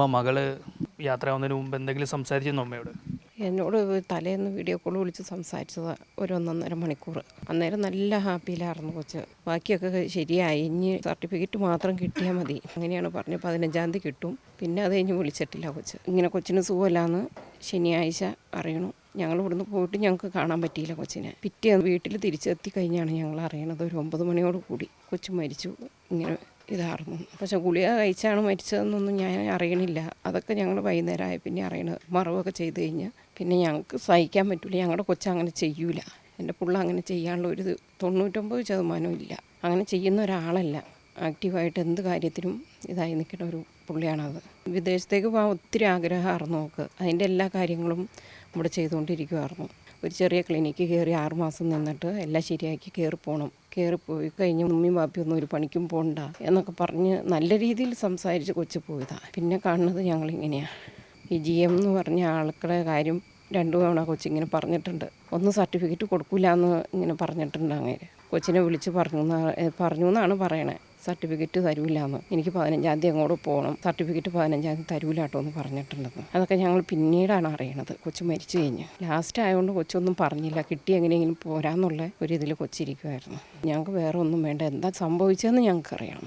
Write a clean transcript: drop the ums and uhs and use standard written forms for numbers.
മകള് യാത്രയാവുന്നതിന് മുമ്പ് എന്തെങ്കിലും സംസാരിച്ചിരുന്നോ അമ്മയോട്? എന്നോട് തലേന്ന് വീഡിയോ കോൾ വിളിച്ച് സംസാരിച്ചതാണ് ഒരു 1.5 മണിക്കൂർ. അന്നേരം നല്ല ഹാപ്പിയിലായിരുന്നു കൊച്ച്. ബാക്കിയൊക്കെ ശരിയായി, ഇനി സർട്ടിഫിക്കറ്റ് മാത്രം കിട്ടിയാൽ മതി അങ്ങനെയാണ് പറഞ്ഞ് 15-ാം തീയതി കിട്ടും. പിന്നെ അത് കഴിഞ്ഞ് വിളിച്ചിട്ടില്ല കൊച്ച്. ഇങ്ങനെ കൊച്ചിന് സുഖമില്ലാന്ന് ശനിയാഴ്ച അറിയണു. ഞങ്ങൾ ഇവിടുന്ന് പോയിട്ട് ഞങ്ങൾക്ക് കാണാൻ പറ്റിയില്ല കൊച്ചിനെ. പിറ്റേന്ന് വീട്ടിൽ തിരിച്ചെത്തി കഴിഞ്ഞാണ് ഞങ്ങൾ അറിയണത്. ഒരു 9 മണിയോട് കൂടി കൊച്ചു മരിച്ചു. ഇങ്ങനെ ഇതായിരുന്നു. പക്ഷെ ഗുളിക കഴിച്ചാണ് മരിച്ചതെന്നൊന്നും ഞാൻ അറിയണില്ല. അതൊക്കെ ഞങ്ങൾ വൈകുന്നേരമായി പിന്നെ അറിയണത്. മറവൊക്കെ ചെയ്ത് കഴിഞ്ഞ് പിന്നെ ഞങ്ങൾക്ക് സഹിക്കാൻ പറ്റില്ല. ഞങ്ങളുടെ കൊച്ചങ്ങനെ ചെയ്യൂല. എൻ്റെ പിള്ള അങ്ങനെ ചെയ്യാനുള്ള ഒരു 99% ഇല്ല. അങ്ങനെ ചെയ്യുന്ന ഒരാളല്ല. ആക്റ്റീവായിട്ട് എന്ത് കാര്യത്തിനും ഇതായി നിൽക്കുന്ന ഒരു പുള്ളിയാണത്. വിദേശത്തേക്ക് പോകാൻ ഒത്തിരി ആഗ്രഹമായിരുന്നു നോക്ക്. അതിൻ്റെ എല്ലാ കാര്യങ്ങളും ഇവിടെ ചെയ്തുകൊണ്ടിരിക്കുമായിരുന്നു. ഒരു ചെറിയ ക്ലിനിക്ക് കയറി 6 മാസം നിന്നിട്ട് എല്ലാം ശരിയാക്കി കയറിപ്പോകണം. കയറിപ്പോയി കഴിഞ്ഞ് ഉമ്മയും വാപ്പിയൊന്നും ഒരു പണിക്കും പോകണ്ട എന്നൊക്കെ പറഞ്ഞ് നല്ല രീതിയിൽ സംസാരിച്ച് കൊച്ചു പോയതാണ്. പിന്നെ കാണുന്നത് ഞങ്ങളിങ്ങനെയാണ്. ഈ GM എന്ന് പറഞ്ഞ ആൾക്കുടെ കാര്യം 2 തവണ കൊച്ചിങ്ങനെ പറഞ്ഞിട്ടുണ്ട്. ഒന്ന് സർട്ടിഫിക്കറ്റ് കൊടുക്കില്ല എന്ന് ഇങ്ങനെ പറഞ്ഞിട്ടുണ്ട്. അങ്ങനെ കൊച്ചിനെ വിളിച്ച് പറഞ്ഞു എന്നാണ് പറയണേ. സർട്ടിഫിക്കറ്റ് തരൂലെന്ന്. എനിക്ക് 15-ാം തീയതി അങ്ങോട്ട് പോകണം, സർട്ടിഫിക്കറ്റ് 15-ാം തീയതി തരൂല കേട്ടോ എന്ന് പറഞ്ഞിട്ടുണ്ടെന്ന്. അതൊക്കെ ഞങ്ങൾ പിന്നീടാണ് അറിയണത്, കൊച്ചു മരിച്ചു കഴിഞ്ഞ്. ലാസ്റ്റ് ആയതുകൊണ്ട് കൊച്ചൊന്നും പറഞ്ഞില്ല. കിട്ടി എങ്ങനെയെങ്കിലും പോരാന്നുള്ള ഒരു ഇതിൽ കൊച്ചിരിക്കുമായിരുന്നു. ഞങ്ങൾക്ക് വേറെ ഒന്നും വേണ്ട, എന്താ സംഭവിച്ചതെന്ന് ഞങ്ങൾക്ക് അറിയണം.